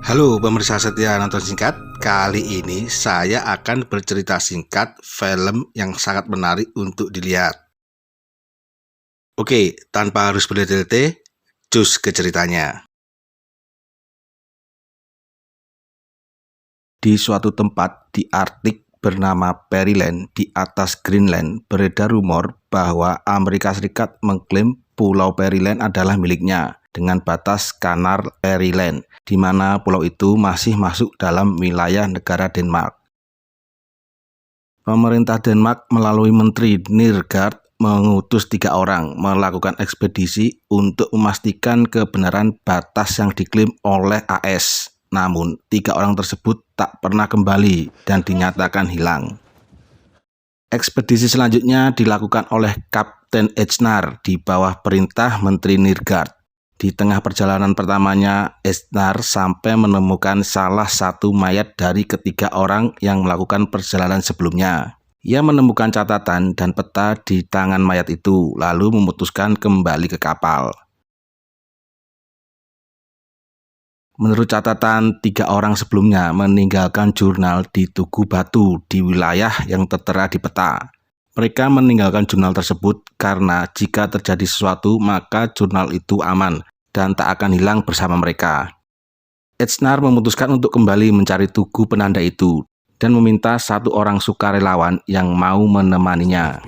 Halo pemirsa setia nonton singkat, kali ini saya akan bercerita singkat film yang sangat menarik untuk dilihat. Oke, tanpa harus bertele-tele, cus ke ceritanya. Di suatu tempat di Arktik bernama Peryland di atas Greenland, beredar rumor bahwa Amerika Serikat mengklaim Pulau Peryland adalah miliknya dengan batas Kanal Peryland, di mana pulau itu masih masuk dalam wilayah negara Denmark. Pemerintah Denmark melalui Menteri Nirgaard mengutus 3 orang melakukan ekspedisi untuk memastikan kebenaran batas yang diklaim oleh AS. Namun, 3 orang tersebut tak pernah kembali dan dinyatakan hilang. Ekspedisi selanjutnya dilakukan oleh Kapten Etznar di bawah perintah Menteri Nirgaard. Di tengah perjalanan pertamanya, Etznar sampai menemukan salah satu mayat dari ketiga orang yang melakukan perjalanan sebelumnya. Ia menemukan catatan dan peta di tangan mayat itu, lalu memutuskan kembali ke kapal. Menurut catatan, 3 orang sebelumnya meninggalkan jurnal di Tugu Batu di wilayah yang tertera di peta. Mereka meninggalkan jurnal tersebut karena jika terjadi sesuatu maka jurnal itu aman dan tak akan hilang bersama mereka. Etznar memutuskan untuk kembali mencari tugu penanda itu dan meminta 1 orang sukarelawan yang mau menemaninya.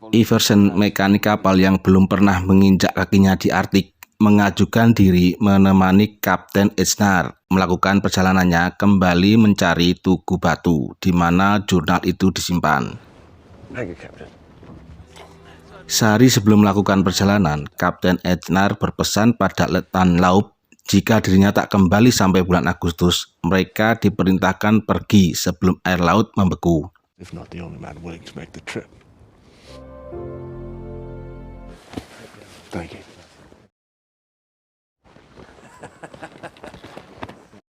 Iversen, mekanik kapal yang belum pernah menginjak kakinya di Arktik, mengajukan diri menemani Kapten Etznar melakukan perjalanannya kembali mencari Tugu Batu di mana jurnal itu disimpan. Sehari sebelum melakukan perjalanan, Kapten Etznar berpesan pada Letnan Laub jika dirinya tak kembali sampai bulan Agustus, mereka diperintahkan pergi sebelum air laut membeku.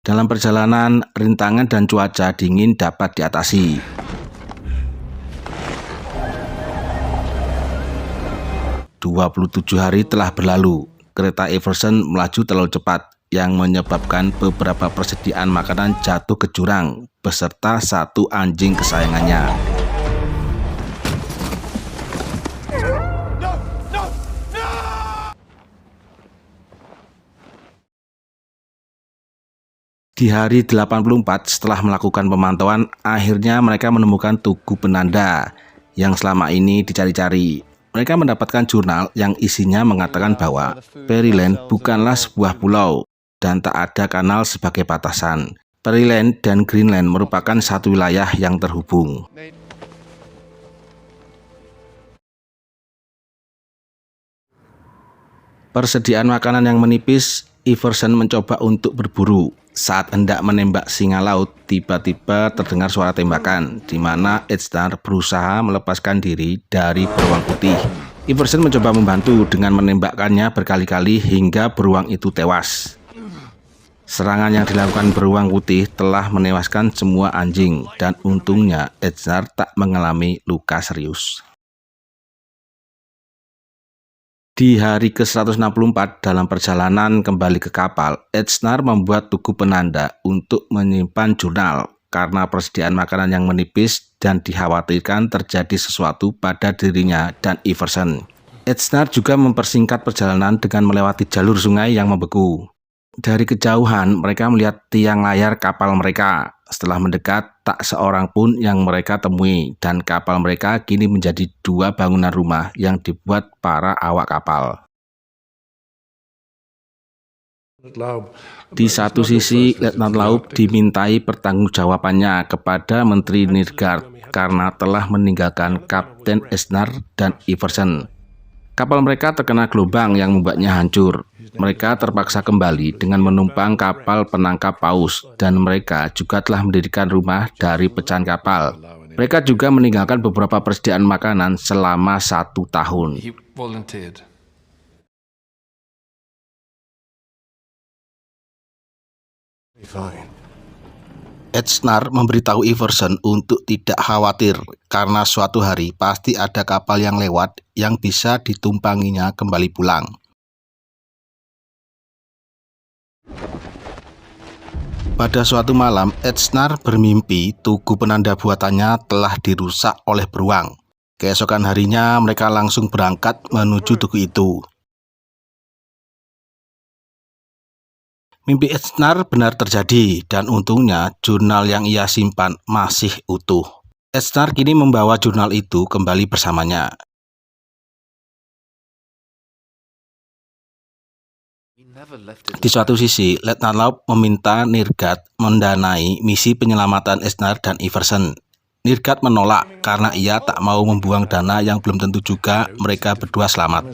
Dalam perjalanan, rintangan dan cuaca dingin dapat diatasi. "27 hari telah berlalu, kereta Iversen melaju terlalu cepat yang menyebabkan beberapa persediaan makanan jatuh ke jurang beserta 1 anjing kesayangannya. Di hari 84 setelah melakukan pemantauan, akhirnya mereka menemukan tugu penanda yang selama ini dicari-cari. Mereka mendapatkan jurnal yang isinya mengatakan bahwa Peryland bukanlah sebuah pulau dan tak ada kanal sebagai batasan. Peryland dan Greenland merupakan satu wilayah yang terhubung. Persediaan makanan yang menipis, Iversen mencoba untuk berburu. Saat hendak menembak singa laut, tiba-tiba terdengar suara tembakan, di mana Etznar berusaha melepaskan diri dari beruang putih. Iversen mencoba membantu dengan menembakkannya berkali-kali hingga beruang itu tewas. Serangan yang dilakukan beruang putih telah menewaskan semua anjing, dan untungnya Etznar tak mengalami luka serius. Di hari ke-164 dalam perjalanan kembali ke kapal, Etznar membuat tugu penanda untuk menyimpan jurnal karena persediaan makanan yang menipis dan dikhawatirkan terjadi sesuatu pada dirinya dan Iversen. Etznar juga mempersingkat perjalanan dengan melewati jalur sungai yang membeku. Dari kejauhan, mereka melihat tiang layar kapal mereka. Setelah mendekat, tak seorang pun yang mereka temui, dan kapal mereka kini menjadi 2 bangunan rumah yang dibuat para awak kapal. Di satu sisi, Letnan Laub dimintai pertanggungjawabannya kepada Menteri Nirgaard karena telah meninggalkan Kapten Etznar dan Iversen. Kapal mereka terkena gelombang yang membuatnya hancur. Mereka terpaksa kembali dengan menumpang kapal penangkap paus, dan mereka juga telah mendirikan rumah dari pecahan kapal. Mereka juga meninggalkan beberapa persediaan makanan selama 1 tahun. Edsnar memberitahu Iversen untuk tidak khawatir karena suatu hari pasti ada kapal yang lewat yang bisa ditumpanginya kembali pulang. Pada suatu malam, Edsnar bermimpi tugu penanda buatannya telah dirusak oleh beruang. Keesokan harinya mereka langsung berangkat menuju tugu itu. Mimpi Edsnar benar terjadi dan untungnya jurnal yang ia simpan masih utuh. Edsnar kini membawa jurnal itu kembali bersamanya. Di suatu sisi, Letnan Laub meminta Nirgat mendanai misi penyelamatan Edsnar dan Iversen. Nirgat menolak karena ia tak mau membuang dana yang belum tentu juga mereka berdua selamat.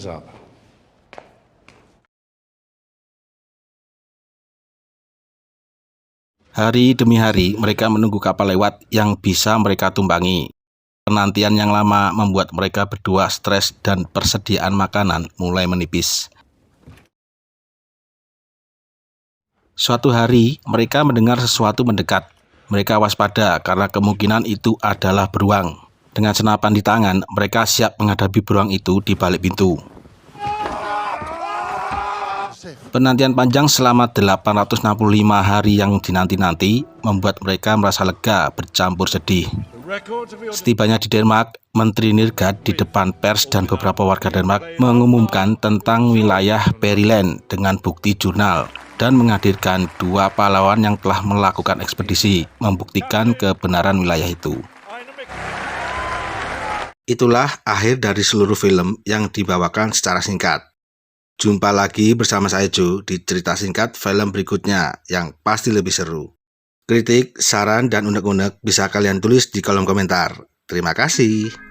Hari demi hari mereka menunggu kapal lewat yang bisa mereka tumpangi. Penantian yang lama membuat mereka berdua stres dan persediaan makanan mulai menipis. Suatu hari mereka mendengar sesuatu mendekat. Mereka waspada karena kemungkinan itu adalah beruang. Dengan senapan di tangan, mereka siap menghadapi beruang itu di balik pintu. Penantian panjang selama 865 hari yang dinanti-nanti membuat mereka merasa lega bercampur sedih. Setibanya di Denmark, Menteri Nirgat di depan pers dan beberapa warga Denmark mengumumkan tentang wilayah Periland dengan bukti jurnal dan menghadirkan 2 pahlawan yang telah melakukan ekspedisi membuktikan kebenaran wilayah itu. Itulah akhir dari seluruh film yang dibawakan secara singkat. Jumpa lagi bersama saya Jo di cerita singkat film berikutnya yang pasti lebih seru. Kritik, saran, dan unek-unek bisa kalian tulis di kolom komentar. Terima kasih.